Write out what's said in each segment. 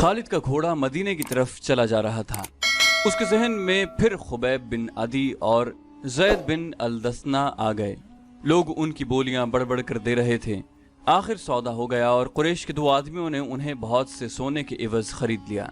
खालिद का घोड़ा मदीने की तरफ चला जा रहा था। उसके जहन में फिर खुबैब बिन अदी और ज़ैद बिन अल-दस्ना आ गए। लोग उनकी बोलियां बड़बड़ कर दे रहे थे। आखिर सौदा हो गया और कुरैश के दो आदमियों ने उन्हें बहुत से सोने के एवज खरीद लिया।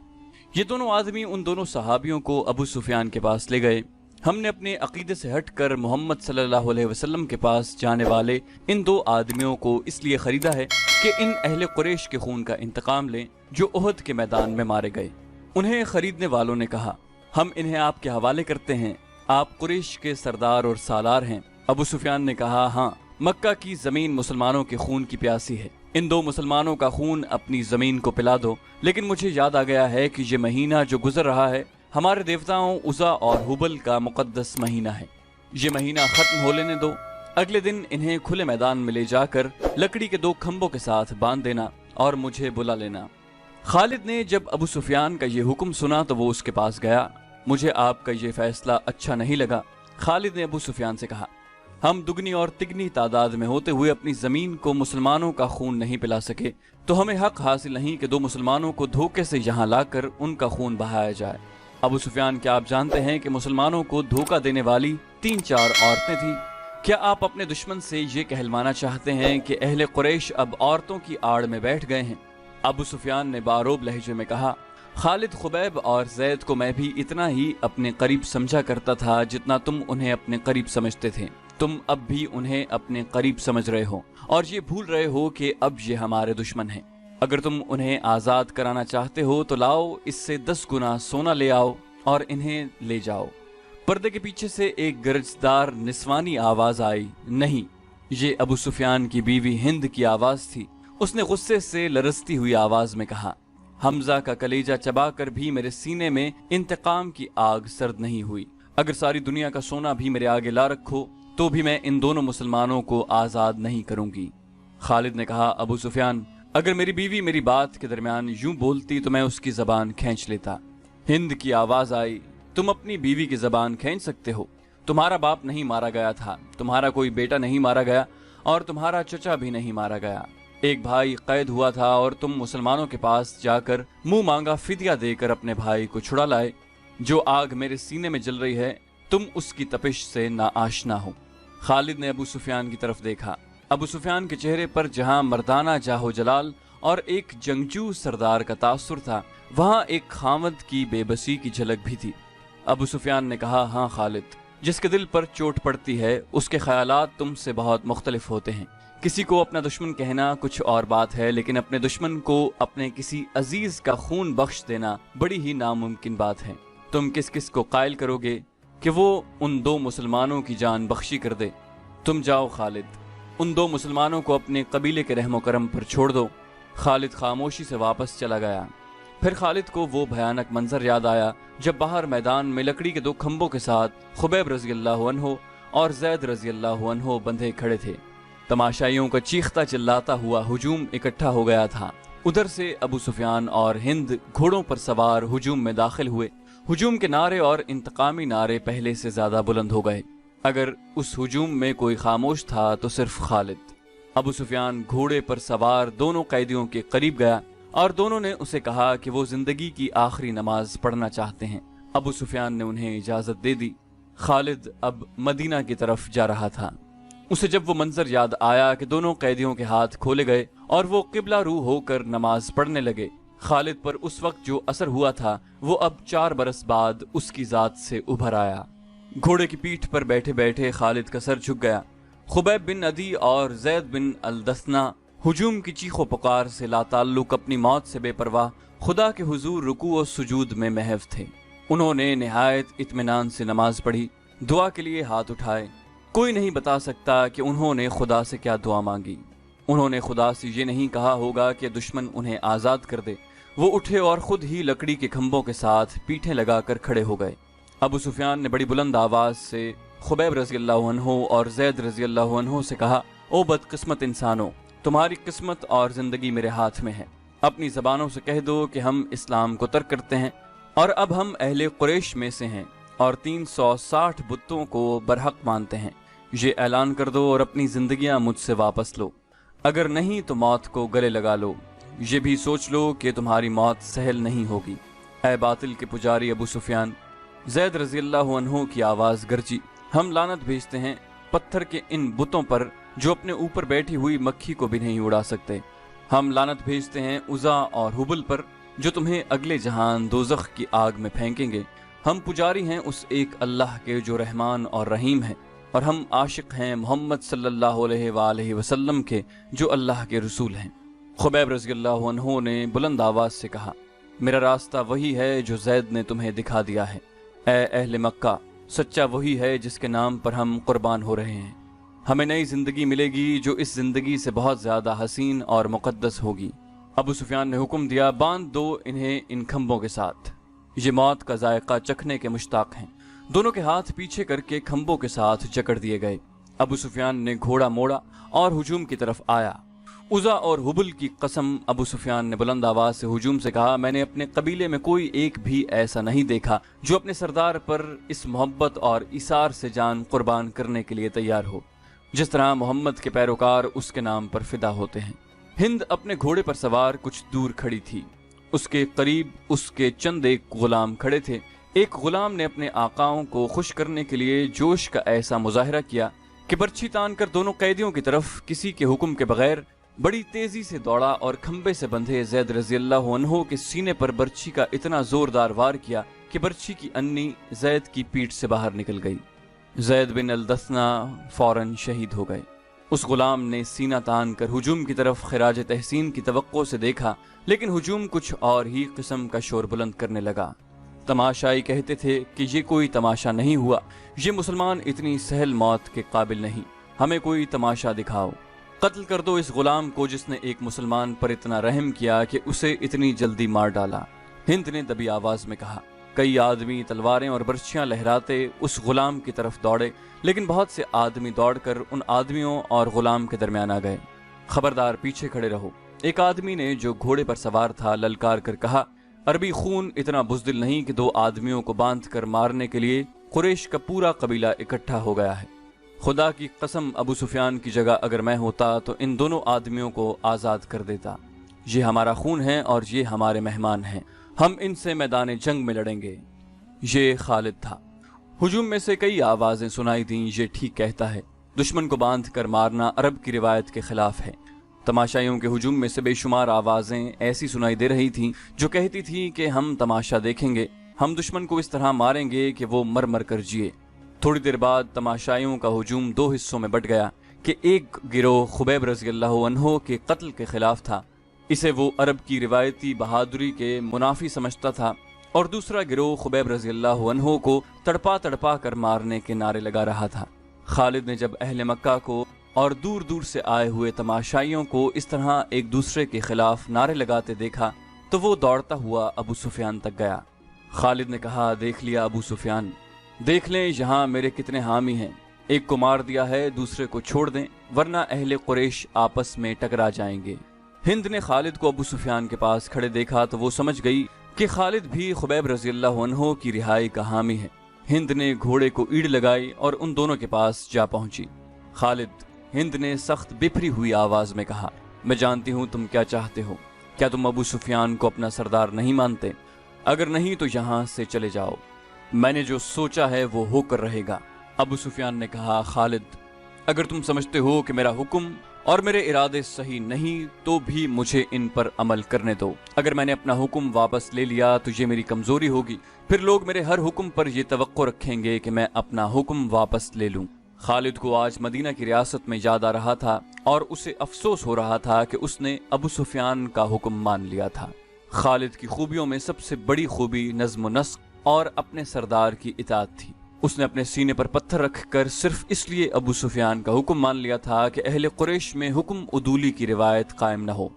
ये दोनों आदमी उन दोनों सहाबियों को अबू सुफियान के पास ले गए। हमने अपने अकीदे से हटकर मोहम्मद सल्लल्लाहु अलैहि वसल्लम के पास जाने वाले इन दो आदमियों को इसलिए खरीदा है कि इन अहले कुरैश के खून का इंतकाम लें जो उहद के मैदान में मारे गए। उन्हें खरीदने वालों ने कहा, हम इन्हें आपके हवाले करते हैं, आप कुरैश के सरदार और सालार हैं। अबू सुफियान ने कहा, हाँ, मक्का की जमीन मुसलमानों के खून की प्यासी है, इन दो मुसलमानों का खून अपनी जमीन को पिला दो। लेकिन मुझे याद आ गया है कि ये महीना जो गुजर रहा है हमारे देवताओं उज़ा और हुबल का मुकद्दस महीना है। ये महीना खत्म हो लेने दो। अगले दिन इन्हें खुले मैदान में ले जाकर लकड़ी के दो खंभों के साथ बांध देना और मुझे बुला लेना। खालिद ने जब अबू सुफियान का ये हुक्म सुना तो वो उसके पास गया। मुझे आपका ये फैसला अच्छा नहीं लगा। खालिद ने अबू सुफियान से कहा, हम दुगनी और तिगनी तादाद में होते हुए अपनी जमीन को मुसलमानों का खून नहीं पिला सके तो हमें हक हासिल नहीं कि दो मुसलमानों को धोखे से यहाँ लाकर उनका खून बहाया जाए। अबू सुफियान, क्या आप जानते हैं कि मुसलमानों को धोखा देने वाली 3-4 औरतें थीं? क्या आप अपने दुश्मन से ये कहलवाना चाहते हैं कि अहले कुरैश अब औरतों की आड़ में बैठ गए हैं? अबू सुफियान ने बारोब लहजे में कहा, खालिद, खुबैब और ज़ैद को मैं भी इतना ही अपने करीब समझा करता था जितना तुम उन्हें अपने करीब समझते थे। तुम अब भी उन्हें अपने करीब समझ रहे हो और ये भूल रहे हो कि अब ये हमारे दुश्मन हैं। अगर तुम उन्हें आज़ाद कराना चाहते हो तो लाओ, इससे 10 गुना सोना ले आओ और इन्हें ले जाओ। पर्दे के पीछे से एक गरजदार निस्वानी आवाज आई। नहीं, ये अबू सुफियान की बीवी हिंद की आवाज थी। उसने गुस्से से लरजती हुई आवाज में कहा, हमजा का कलेजा चबाकर भी मेरे सीने में इंतकाम की आग सर्द नहीं हुई। अगर सारी दुनिया का सोना भी मेरे आगे ला रखो तो भी मैं इन दोनों मुसलमानों को आजाद नहीं करूंगी। खालिद ने कहा, अबू सुफियान, अगर मेरी बीवी मेरी बात के दरमियान यूं बोलती तो मैं उसकी जबान खींच लेता। हिंद की आवाज आई, तुम अपनी बीवी की जबान खींच सकते हो? तुम्हारा बाप नहीं मारा गया था, तुम्हारा कोई बेटा नहीं मारा गया और तुम्हारा चचा भी नहीं मारा गया। एक भाई कैद हुआ था और तुम मुसलमानों के पास जाकर मुंह मांगा फिदिया देकर अपने भाई को छुड़ा लाए। जो आग मेरे सीने में जल रही है तुम उसकी तपिश से नाआशना हो। खालिद ने अबू सुफियान की तरफ देखा। अबू सुफियान के चेहरे पर जहां मर्दाना जाहो जलाल और एक जंगजू सरदार का तासुर था, वहां एक खामद की बेबसी की झलक भी थी। अबू सुफियान ने कहा, हाँ खालिद, जिसके दिल पर चोट पड़ती है उसके ख्यालात तुमसे बहुत मुख्तलिफ होते हैं। किसी को अपना दुश्मन कहना कुछ और बात है, लेकिन अपने दुश्मन को अपने किसी अजीज का खून बख्श देना बड़ी ही नामुमकिन बात है। तुम किस किस को कायल करोगे कि वो उन दो मुसलमानों की जान बख्शी कर दे? तुम जाओ खालिद, उन दो मुसलमानों को अपने कबीले के रहमो करम पर छोड़ दो। खालिद खामोशी से वापस चला गया। फिर खालिद को वो भयानक मंजर याद आया जब बाहर मैदान में लकड़ी के दो खंभों के साथ खुबैब रज़ियल्लाहु अन्हु और ज़ैद रज़ियल्लाहु अन्हु बंधे खड़े थे। तमाशाइयों का चीखता चिल्लाता हुआ हुजूम इकट्ठा हो गया था। उधर से अबू सुफियान और हिंद घोड़ों पर सवार हुजूम में दाखिल हुए। हुजूम के नारे और इंतकामी नारे पहले से ज्यादा बुलंद हो गए। अगर उस हुजूम में कोई खामोश था तो सिर्फ खालिद। अबू सुफियान घोड़े पर सवार दोनों कैदियों के करीब गया और दोनों ने उसे कहा कि वो जिंदगी की आखिरी नमाज पढ़ना चाहते हैं। अबू सुफियान ने उन्हें इजाजत दे दी। खालिद अब मदीना की तरफ जा रहा था। उसे जब वो मंजर याद आया कि दोनों कैदियों के हाथ खोले गए और वो किबला रू होकर नमाज पढ़ने लगे, खालिद पर उस वक्त जो असर हुआ था वो अब 4 बरस बाद उसकी जात से उभर आया। घोड़े की पीठ पर बैठे बैठे खालिद का सर झुक गया। खुबैब बिन अदी और ज़ैद बिन अल-दस्ना हुजूम की चीखों पुकार से लाताल्लुक अपनी मौत से बेपरवाह खुदा के हुजूर रुकू और सुजूद में महव थे। उन्होंने निहायत इत्मीनान से नमाज पढ़ी, दुआ के लिए हाथ उठाए। कोई नहीं बता सकता कि उन्होंने खुदा से क्या दुआ मांगी। उन्होंने खुदा से ये नहीं कहा होगा कि दुश्मन उन्हें आज़ाद कर दे। वो उठे और खुद ही लकड़ी के खंभों के साथ पीठें लगाकर खड़े हो गए। अबू सुफियान ने बड़ी बुलंद आवाज से खुबैब रज़ियल्लाहु अन्हु और ज़ैद रज़ियल्लाहु अन्हु से कहा, ओ बदकिस्मत इंसानों, तुम्हारी किस्मत और जिंदगी मेरे हाथ में है। अपनी जबानों से कह दो कि हम इस्लाम को तर्क करते हैं और अब हम अहले कुरैश में से हैं और 360 बुतों को बरहक मानते हैं। ये ऐलान कर दो और अपनी जिंदगियां मुझसे वापस लो। अगर नहीं तो मौत को गले लगा लो। ये भी सोच लो कि तुम्हारी मौत सहल नहीं होगी। ऐ बातिल के पुजारी अबू सुफियान, ज़ैद रज़ी अल्लाह अन्हु की आवाज़ गरजी, हम लानत भेजते हैं पत्थर के इन बुतों पर जो अपने ऊपर बैठी हुई मक्खी को भी नहीं उड़ा सकते। हम लानत भेजते हैं उज़ा और हुबल पर जो तुम्हें अगले जहान दोज़ख की आग में फेंकेंगे। हम पुजारी हैं उस एक अल्लाह के जो रहमान और रहीम है, और हम आशिक हैं मोहम्मद सल्लल्लाहु अलैहि वसल्लम के जो अल्लाह के रसूल हैं। खुबैब रज़ी अल्लाह अन्हु ने बुलंद आवाज़ से कहा, मेरा रास्ता वही है जो ज़ैद ने तुम्हें दिखा दिया है। ऐ अहले मक्का, सच्चा वही है जिसके नाम पर हम कुर्बान हो रहे हैं। हमें नई जिंदगी मिलेगी जो इस जिंदगी से बहुत ज्यादा हसीन और मुकद्दस होगी। अबू सुफियान ने हुक्म दिया, बांध दो इन्हें इन खंभों के साथ, ये मौत का जायका चखने के मुश्ताक हैं। दोनों के हाथ पीछे करके खंभों के साथ जकड़ दिए गए। अबू सुफियान ने घोड़ा मोड़ा और हुजूम की तरफ आया। उज़ा और हुबल की कसम, अबू सुफियान ने बुलंद आवाज से हुजूम से कहा, मैंने अपने कबीले में कोई एक भी ऐसा नहीं देखा जो अपने सरदार पर इस मोहब्बत और इसार से जान कुर्बान करने के लिए तैयार हो जिस तरह मोहम्मद के पैरोकार उसके नाम पर फिदा होते हैं। हिंद अपने घोड़े पर सवार कुछ दूर खड़ी थी। उसके करीब उसके चंद एक गुलाम खड़े थे। एक गुलाम ने अपने आकाओं को खुश करने के लिए जोश का ऐसा मुजाहिरा किया कि बर्छी तान कर दोनों कैदियों की तरफ किसी के हुक्म के बगैर बड़ी तेजी से दौड़ा और खंबे से बंधे ज़ैद रज़ी अल्लाह अन्हु के सीने पर बर्छी का इतना जोरदार वार किया कि बर्छी की अन्नी ज़ैद की पीठ से बाहर निकल गई। ज़ैद बिन अल-दस्ना फौरन शहीद हो गए। उस गुलाम ने सीना तान कर हुजूम की तरफ खिराज तहसीन की तवक्को से देखा, लेकिन हुजूम कुछ और ही किस्म का शोर बुलंद करने लगा। तमाशाई कहते थे कि ये कोई तमाशा नहीं हुआ, ये मुसलमान इतनी सहल मौत के काबिल नहीं, हमें कोई तमाशा दिखाओ। कत्ल कर दो इस गुलाम को जिसने एक मुसलमान पर इतना रहम किया कि उसे इतनी जल्दी मार डाला। हिंद ने दबी आवाज में कहा। कई आदमी तलवारें और बर्छियां लहराते उस गुलाम की तरफ दौड़े, लेकिन बहुत से आदमी दौड़कर उन आदमियों और गुलाम के दरमियान आ गए। खबरदार, पीछे खड़े रहो। एक आदमी ने जो घोड़े पर सवार था ललकार कर कहा, अरबी खून इतना बुज़दिल नहीं कि दो आदमियों को बांध कर मारने के लिए कुरैश का पूरा कबीला इकट्ठा हो गया है। खुदा की कसम, अबू सुफियान की जगह अगर मैं होता तो इन दोनों आदमियों को आज़ाद कर देता। ये हमारा खून है और ये हमारे मेहमान हैं, हम इनसे मैदान जंग में लड़ेंगे। ये खालिद था। हुजूम में से कई आवाजें सुनाई दी, ये ठीक कहता है, दुश्मन को बांध कर मारना अरब की रिवायत के खिलाफ है। तमाशाइयों के हुजूम में से बेशुमार आवाजें ऐसी सुनाई दे रही थीं जो कहती थी कि हम तमाशा देखेंगे, हम दुश्मन को इस तरह मारेंगे कि वो मर मर कर जिए। थोड़ी देर बाद तमाशाइयों का हुजूम दो हिस्सों में बट गया कि एक गिरोह खुबैब रज़ी अल्लाह अन्हु के कत्ल के खिलाफ था, इसे वो अरब की रिवायती बहादुरी के मुनाफी समझता था, और दूसरा गिरोह खुबैब रज़ी अल्लाह अन्हु को तड़पा तड़पा कर मारने के नारे लगा रहा था। खालिद ने जब अहले मक्का को और दूर दूर से आए हुए तमाशाइयों को इस तरह एक दूसरे के खिलाफ नारे लगाते देखा तो वो दौड़ता हुआ अबू सुफियान तक गया। खालिद ने कहा, देख लिया अबू सुफियान, देख लें यहाँ मेरे कितने हामी हैं, एक को मार दिया है, दूसरे को छोड़ दें, वरना अहले कुरैश आपस में टकरा जाएंगे। हिंद ने खालिद को अबू सुफियान के पास खड़े देखा तो वो समझ गई कि खालिद भी खुबैब रज़ी अल्लाह अन्हु की रिहाई का हामी है। हिंद ने घोड़े को ईड़ लगाई और उन दोनों के पास जा पहुंची। खालिद, हिंद ने सख्त बिफरी हुई आवाज में कहा, मैं जानती हूं तुम क्या चाहते हो। क्या तुम अबू सुफियान को अपना सरदार नहीं मानते? अगर नहीं तो यहां से चले जाओ, मैंने जो सोचा है वो होकर रहेगा। अबू सुफियान ने कहा, खालिद, अगर तुम समझते हो कि मेरा हुक्म और मेरे इरादे सही नहीं तो भी मुझे इन पर अमल करने दो। अगर मैंने अपना हुक्म वापस ले लिया तो ये मेरी कमजोरी होगी, फिर लोग मेरे हर हुक्म पर ये तवक्को रखेंगे कि मैं अपना हुक्म वापस ले लूं। खालिद को आज मदीना की रियासत में याद आ रहा था और उसे अफसोस हो रहा था कि उसने अबू सुफियान का हुक्म मान लिया था। खालिद की खूबियों में सबसे बड़ी खूबी नज़्म व नस्क और अपने सरदार की इताअत थी। उसने अपने सीने पर पत्थर रखकर सिर्फ इसलिए अबू सुफियान का हुक्म मान लिया था कि अहले कुरैश में हुक्म उदूली की रिवायत कायम न हो।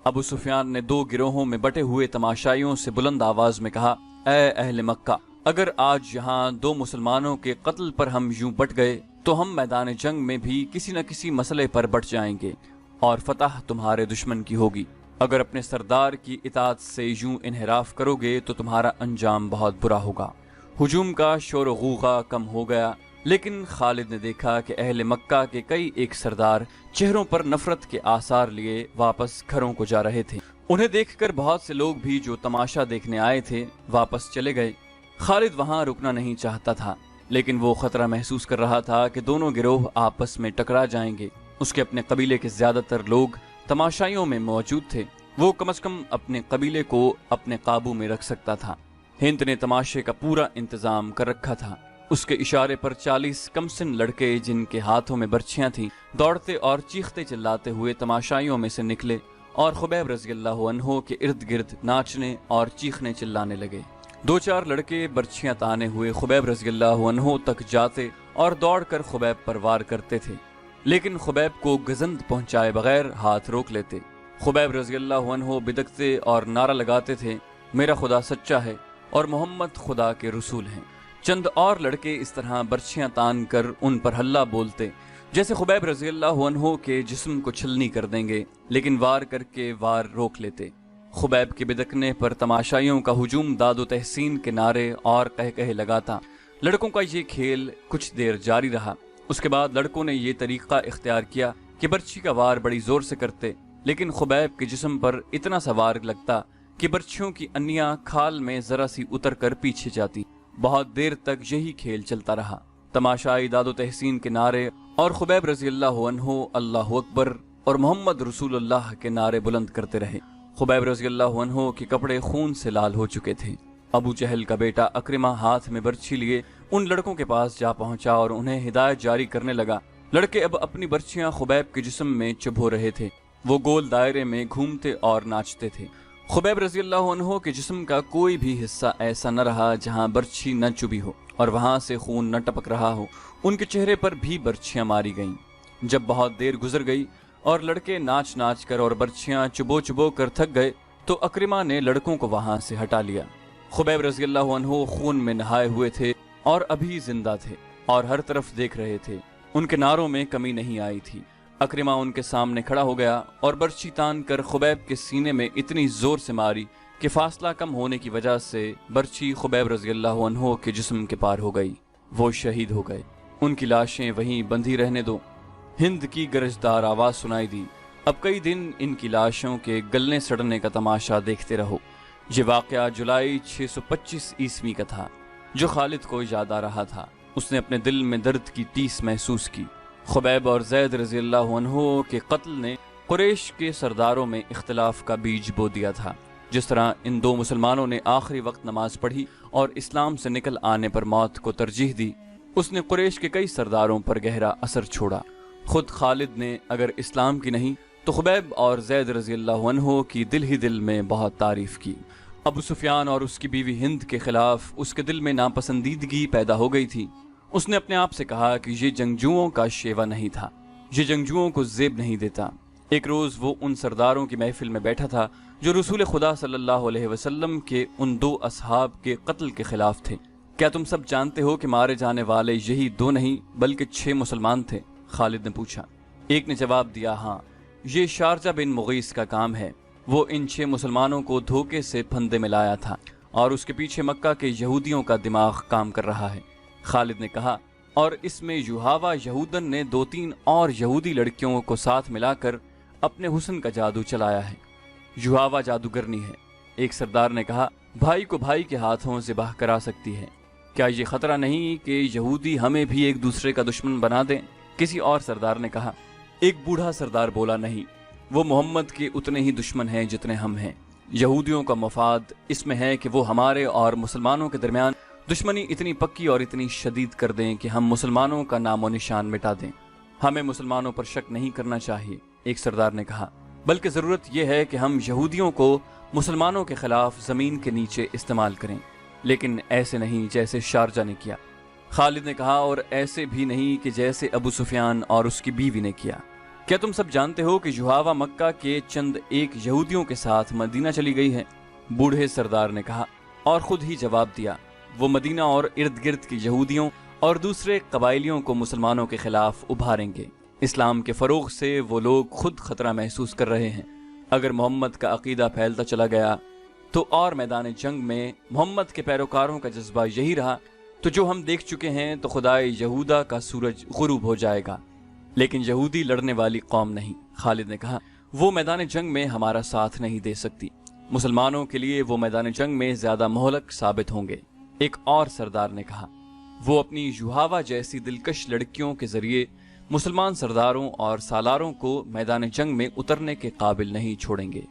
अबू सुफियान ने दो गिरोहों में बटे हुए तमाशाइयों से बुलंद आवाज में कहा, ऐ अहले मक्का, अगर आज यहाँ दो मुसलमानों के कत्ल पर हम यूं बट गए तो हम मैदान जंग में भी किसी न किसी मसले पर बट जाएंगे और फतह तुम्हारे दुश्मन की होगी। अगर अपने सरदार की इताअत से यूं इन्हिराफ करोगे तो तुम्हारा अंजाम बहुत बुरा होगा। हुजूम का शोर गूगा कम हो गया, लेकिन खालिद ने देखा कि अहले मक्का के कई एक सरदार चेहरों पर नफरत के आसार लिए वापस घरों को जा रहे थे। उन्हें देखकर बहुत से लोग भी जो तमाशा देखने आए थे वापस चले गए। खालिद वहां रुकना नहीं चाहता था, लेकिन वो खतरा महसूस कर रहा था कि दोनों गिरोह आपस में टकरा जाएंगे। उसके अपने कबीले के ज्यादातर लोग तमाशाइयों में मौजूद थे। वो कम से कम अपने कबीले को अपने काबू में रख सकता था। हिंद ने तमाशे का पूरा इंतजाम कर रखा था। उसके इशारे पर 40 कमसिन लड़के जिनके हाथों में बर्छियां थीं, दौड़ते और चीखते चिल्लाते हुए तमाशाइयों में से निकले और खुबैब रज़ियल्लाहु अन्हु के इर्द गिर्द नाचने और चीखने चिल्लाने लगे। 2-4 लड़के बर्छियां ताने हुए खुबैब रज़ियल्लाहु अन्हु तक जाते और दौड़कर खुबैब पर वार करते थे, लेकिन खुबैब को गजंद पहुंचाए बगैर हाथ रोक लेते। खुबैब रज़ियल्लाहु अन्हु बिदकते और नारा लगाते थे, मेरा खुदा सच्चा है और मोहम्मद खुदा के रसूल हैं। चंद और लड़के इस तरह बर्छियां तान कर उन पर हल्ला बोलते जैसे खुबैब रज़ियल्लाहु अन्हु के जिस्म को छलनी कर देंगे, लेकिन वार करके वार रोक लेते। खुबैब के बिदकने पर तमाशाइयों का हुजूम दादो तहसीन के नारे और कह लगाता। लड़कों का ये खेल कुछ देर जारी रहा। उसके बाद लड़कों ने ये तरीका इख्तियार किया कि बर्छी का वार बड़ी जोर से करते, लेकिन खुबैब के जिस्म पर इतना सा वार लगता कि बर्छियों की अन्नियां खाल में जरा सी उतर कर पीछे जाती। बहुत देर तक यही खेल चलता रहा। तमाशाई दादो तहसीन के नारे और खुबैब रज़ियल्लाहु अन्हु अल्लाहु अकबर और मोहम्मद रसूलुल्लाह के नारे बुलंद करते रहे। खुबैब रज़ियल्लाहु अन्हु के कपड़े खून से लाल हो चुके थे। अबू जहल का बेटा अक्रिमा हाथ में बर्छी लिए उन लड़कों के पास जा पहुंचा और उन्हें हिदायत जारी करने लगा। लड़के अब अपनी बर्छियां खुबैब के जिस्म में चुभो रहे थे। वो गोल दायरे में घूमते और नाचते थे। खुबैब रज़ियल्लाहु अन्हु के जिस्म का कोई भी हिस्सा ऐसा न रहा जहां बर्छी न चुभी हो और वहां से खून न टपक रहा हो। उनके चेहरे पर भी बर्छियां मारी गईं। जब बहुत देर गुजर गई और लड़के नाच नाच कर और बर्छियां चुबो कर थक गए, तो अक्रिमा ने लड़कों को वहां से हटा लिया। खुबैब रज़ियल्लाहु अन्हु खून में नहाए हुए थे और अभी जिंदा थे और हर तरफ देख रहे थे। उनके नारों में कमी नहीं आई थी। अक्रिमा उनके सामने खड़ा हो गया और बर्छी तान कर खुबैब के सीने में इतनी जोर से मारी कि फासला कम होने की वजह से बर्छी खुबैब रज़ियल्लाहु अन्हु के जिस्म के पार हो गई। वो शहीद हो गए। उनकी लाशें वहीं बंधी रहने दो। हिंद की गरजदार आवाज सुनाई दी, अब कई दिन इनकी लाशों के गलने सड़ने का तमाशा देखते रहो। ये वाकया जुलाई 625 ईस्वी का था, जो खालिद को याद आ रहा था। उसने अपने दिल में दर्द की टीस महसूस की। खुबैब और ज़ैद रज़ियल्लाहु अन्हु के कत्ल ने कुरैश के सरदारों में इख्तिलाफ का बीज बो दिया था। जिस तरह इन दो मुसलमानों ने आखिरी वक्त नमाज पढ़ी और इस्लाम से निकल आने पर मौत को तरजीह दी, उसने कुरैश के कई सरदारों पर गहरा असर छोड़ा। खुद खालिद ने अगर इस्लाम की नहीं तो खुबैब और ज़ैद रज़ियल्लाहु अन्हु की दिल ही दिल में बहुत तारीफ की। अबू सुफियान और उसकी बीवी हिंद के खिलाफ उसके दिल में नापसंदीदगी पैदा हो गई थी। उसने अपने आप से कहा कि ये जंगजुओं का शेवा नहीं था, ये जंगजुओं को ज़ेब नहीं देता। एक रोज वो उन सरदारों की महफिल में बैठा था जो रसूल खुदा सल्लल्लाहु अलैहि वसल्लम के उन दो असहाब के कत्ल के खिलाफ थे। क्या तुम सब जानते हो कि मारे जाने वाले यही दो नहीं बल्कि 6 मुसलमान थे? खालिद ने पूछा। एक ने जवाब दिया, हाँ, ये शारजा बिन मुगीस का काम है। वो इन 6 मुसलमानों को धोखे से फंदे में लाया था और उसके पीछे मक्का के यहूदियों का दिमाग काम कर रहा है। खालिद ने कहा, और इसमें युहावा यहूदन ने 2-3 और यहूदी लड़कियों को साथ मिलाकर अपने हुस्न का जादू चलाया है। युहावा जादूगरनी है। एक सरदार ने कहा, भाई को भाई के हाथों ज़िबाह करा सकती है। क्या ये खतरा नहीं कि यहूदी हमें भी एक दूसरे का दुश्मन बना दें? किसी और सरदार ने कहा। एक बूढ़ा सरदार बोला, नहीं, वो मोहम्मद के उतने ही दुश्मन हैं जितने हम हैं। यहूदियों का मफाद इसमें है कि वो हमारे और मुसलमानों के दरमियान दुश्मनी इतनी पक्की और इतनी शदीद कर दें कि हम मुसलमानों का नामो निशान मिटा दें। हमें मुसलमानों पर शक नहीं करना चाहिए, एक सरदार ने कहा, बल्कि ज़रूरत यह है कि हम यहूदियों को मुसलमानों के खिलाफ ज़मीन के नीचे इस्तेमाल करें, लेकिन ऐसे नहीं जैसे शारजा ने किया। खालिद ने कहा, और ऐसे भी नहीं कि जैसे अबू सुफियान और उसकी बीवी ने किया। क्या तुम सब जानते हो कि युहावा मक्का के चंद एक यहूदियों के साथ मदीना चली गई है? बूढ़े सरदार ने कहा और खुद ही जवाब दिया, वो मदीना और इर्द गिर्द के यहूदियों और दूसरे कबाइलियों को मुसलमानों के खिलाफ उभारेंगे। इस्लाम के फरोग से वो लोग खुद खतरा महसूस कर रहे हैं। अगर मोहम्मद का अकीदा फैलता चला गया तो और मैदान जंग में मोहम्मद के पैरोकारों का जज्बा यही रहा तो जो हम देख चुके हैं तो खुदाए यहूदा का सूरज गुरूब हो जाएगा। लेकिन यहूदी लड़ने वाली कौम नहीं। खालिद ने कहा, وہ میدان جنگ میں ہمارا ساتھ نہیں دے سکتی۔ مسلمانوں کے لیے وہ میدان جنگ میں زیادہ مہلک ثابت ہوں گے۔ ایک اور سردار نے کہا، وہ اپنی یوہاوا جیسی دلکش لڑکیوں کے ذریعے مسلمان سرداروں اور سالاروں کو میدان جنگ میں اترنے کے قابل نہیں چھوڑیں گے۔